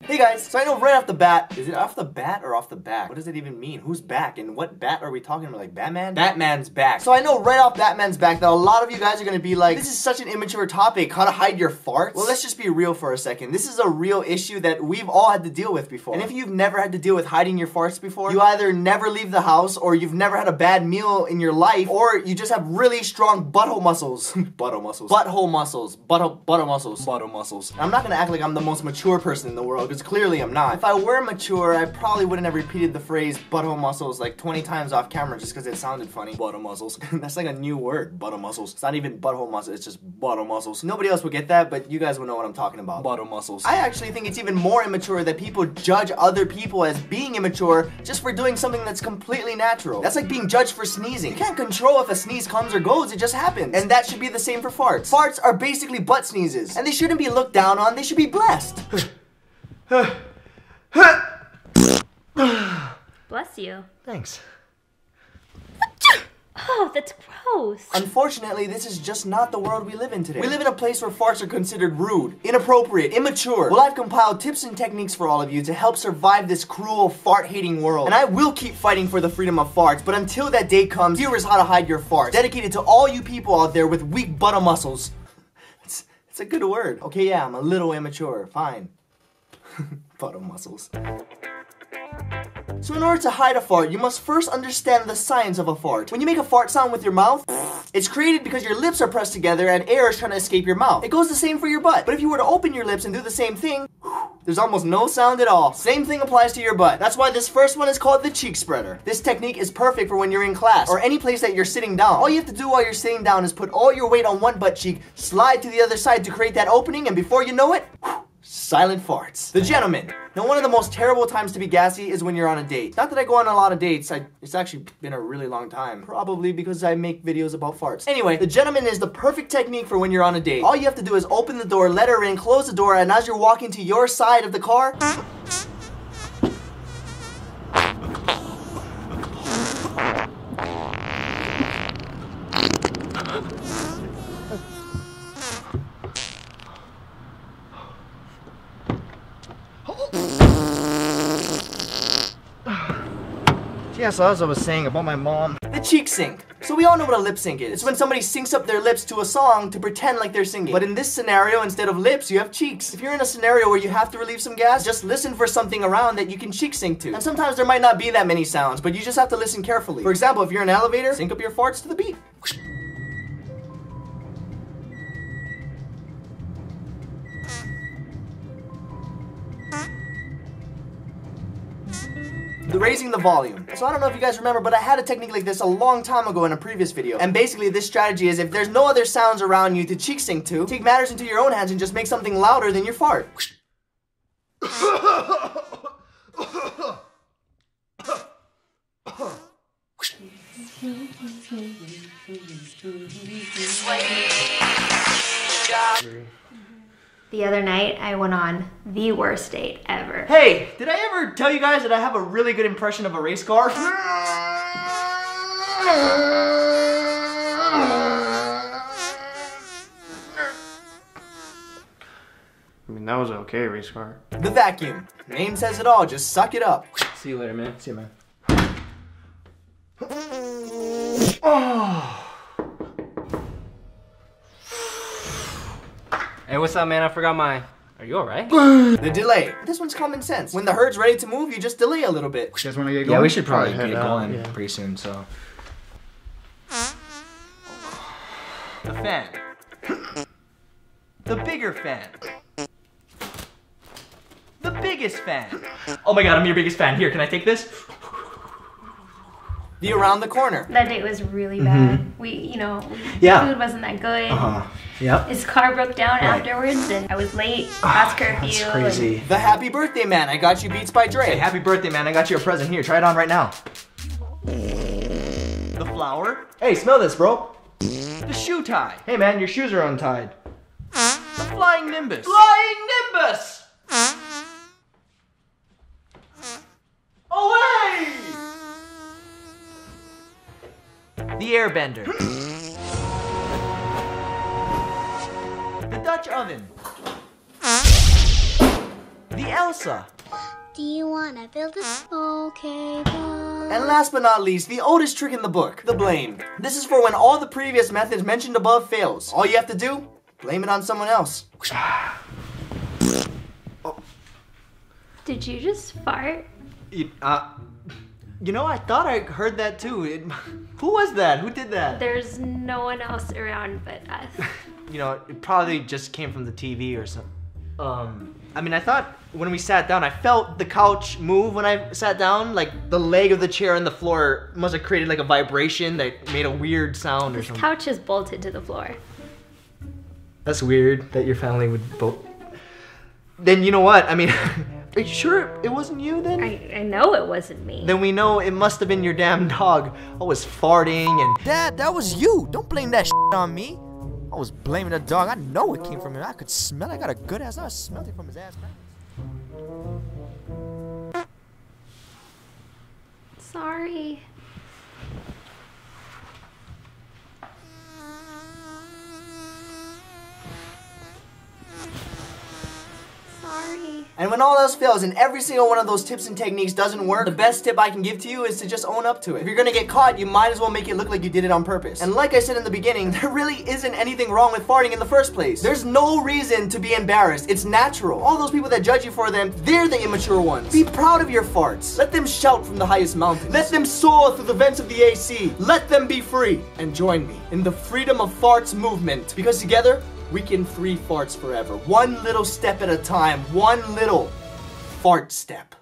Hey guys, so I know right off the bat, is it off the bat or off the back? What does it even mean? Who's back? And what bat are we talking about? Like Batman? Batman's back. So I know right off Batman's back that a lot of you guys are gonna be like, this is such an immature topic, how to hide your farts? Well, let's just be real for a second. This is a real issue that we've all had to deal with before. And if you've never had to deal with hiding your farts before, you either never leave the house, or you've never had a bad meal in your life, or you just have really strong butthole muscles. Butthole muscles. Butthole muscles. Butthole muscles. Butthole muscles. I'm not gonna act like I'm the most mature person in the world, because clearly I'm not. If I were mature, I probably wouldn't have repeated the phrase butthole muscles like 20 times off camera just because it sounded funny. Butthole muscles. That's like a new word, butthole muscles. It's not even butthole muscles, it's just butthole muscles. Nobody else would get that, but you guys will know what I'm talking about. Butthole muscles. I actually think it's even more immature that people judge other people as being immature just for doing something that's completely natural. That's like being judged for sneezing. You can't control if a sneeze comes or goes, it just happens. And that should be the same for farts. Farts are basically butt sneezes, and they shouldn't be looked down on, they should be blessed. Bless you. Thanks. Oh, that's gross. Unfortunately, this is just not the world we live in today. We live in a place where farts are considered rude, inappropriate, immature. Well, I've compiled tips and techniques for all of you to help survive this cruel, fart-hating world. And I will keep fighting for the freedom of farts, but until that day comes, here is how to hide your farts. Dedicated to all you people out there with weak butthole muscles. It's a good word. Okay, yeah, I'm a little immature. Fine. Butthole muscles. So in order to hide a fart, you must first understand the science of a fart. When you make a fart sound with your mouth, it's created because your lips are pressed together and air is trying to escape your mouth. It goes the same for your butt. But if you were to open your lips and do the same thing, there's almost no sound at all. Same thing applies to your butt. That's why this first one is called the cheek spreader. This technique is perfect for when you're in class or any place that you're sitting down. All you have to do while you're sitting down is put all your weight on one butt cheek, slide to the other side to create that opening, and before you know it, silent farts. The gentleman. Now, one of the most terrible times to be gassy is when you're on a date. Not that I go on a lot of dates, it's actually been a really long time. Probably because I make videos about farts. Anyway, the gentleman is the perfect technique for when you're on a date. All you have to do is open the door, let her in, close the door, and as you're walking to your side of the car, yeah, so as I was saying about my mom. The cheek sync. So we all know what a lip sync is. It's when somebody syncs up their lips to a song to pretend like they're singing. But in this scenario, instead of lips, you have cheeks. If you're in a scenario where you have to relieve some gas, just listen for something around that you can cheek sync to. And sometimes there might not be that many sounds, but you just have to listen carefully. For example, if you're in an elevator, sync up your farts to the beat. Raising the volume. So I don't know if you guys remember, but I had a technique like this a long time ago in a previous video. And basically this strategy is if there's no other sounds around you to cheek sync to, take matters into your own hands and just make something louder than your fart. The other night, I went on the worst date ever. Hey, did I ever tell you guys that I have a really good impression of a race car? I mean, that was okay, race car. The vacuum. Name says it all, just suck it up. See you later, man. See you, man. Oh. Hey, what's up, man? I forgot my... Are you alright? The delay. This one's common sense. When the herd's ready to move, you just delay a little bit. You guys want to get going? Yeah, we should probably head get out. going pretty soon, so. The fan. The bigger fan. The biggest fan. Oh my god, I'm your biggest fan. Here, can I take this? The around the corner. That date was really bad. We, Yeah. food wasn't that good. Yep. His car broke down afterwards, and I was late. Past curfew. That's crazy. The happy birthday man. I got you Beats by Dre. Hey, happy birthday man. I got you a present. Here, try it on right now. The flower. Hey, smell this, bro. The shoe tie. Hey man, your shoes are untied. The flying nimbus. Flying nimbus! Away! The airbender. The Dutch oven. The the Elsa. Do you wanna build a okay boy? And last but not least, the oldest trick in the book, the blame. This is for when all the previous methods mentioned above fails. All you have to do, blame it on someone else. Oh. Did you just fart? You know, I thought I heard that too. Who was that? Who did that? There's no one else around but us. You know, it probably just came from the TV or something. I mean, I thought when we sat down, I felt the couch move when I sat down. Like the leg of the chair and the floor must have created like a vibration that made a weird sound or This something. couch is bolted to the floor. That's weird that your family would both. Then you know what? I mean, are you sure it wasn't you then? I know it wasn't me. Then we know it must have been your damn dog. I was farting and... Dad, that was you. Don't blame that shit on me. I was blaming the dog. I know it came from him. I could smell it. I got a good ass. I smelled it from his ass. Sorry. Sorry. And when all else fails and every single one of those tips and techniques doesn't work, the best tip I can give to you is to just own up to it. If you're gonna get caught, you might as well make it look like you did it on purpose. And like I said in the beginning, there really isn't anything wrong with farting in the first place. There's no reason to be embarrassed. It's natural. All those people that judge you for them, they're the immature ones. Be proud of your farts. Let them shout from the highest mountain. Let them soar through the vents of the AC. Let them be free. And join me in the Freedom of Farts movement. Because together, we can free farts forever. One little step at a time. One little fart step.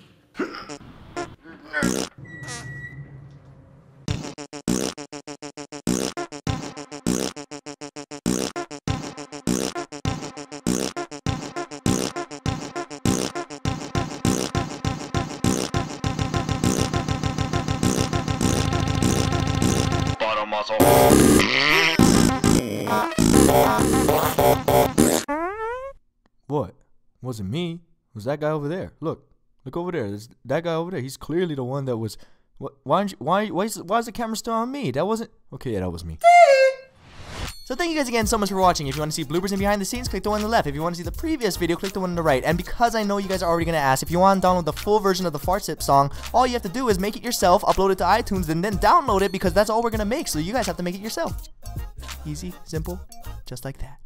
Bottom muscle. What? Wasn't me. It was that guy over there. Look over there. There's that guy over there. He's clearly the one that was. What? Why is the camera still on me? That wasn't. Okay, yeah, that was me. So thank you guys again so much for watching. If you want to see bloopers and behind the scenes, click the one on the left. If you want to see the previous video, click the one on the right. And because I know you guys are already gonna ask, if you want to download the full version of the Fart Sip song, all you have to do is make it yourself, upload it to iTunes, and then download it because that's all we're gonna make. So you guys have to make it yourself. Easy, simple, just like that.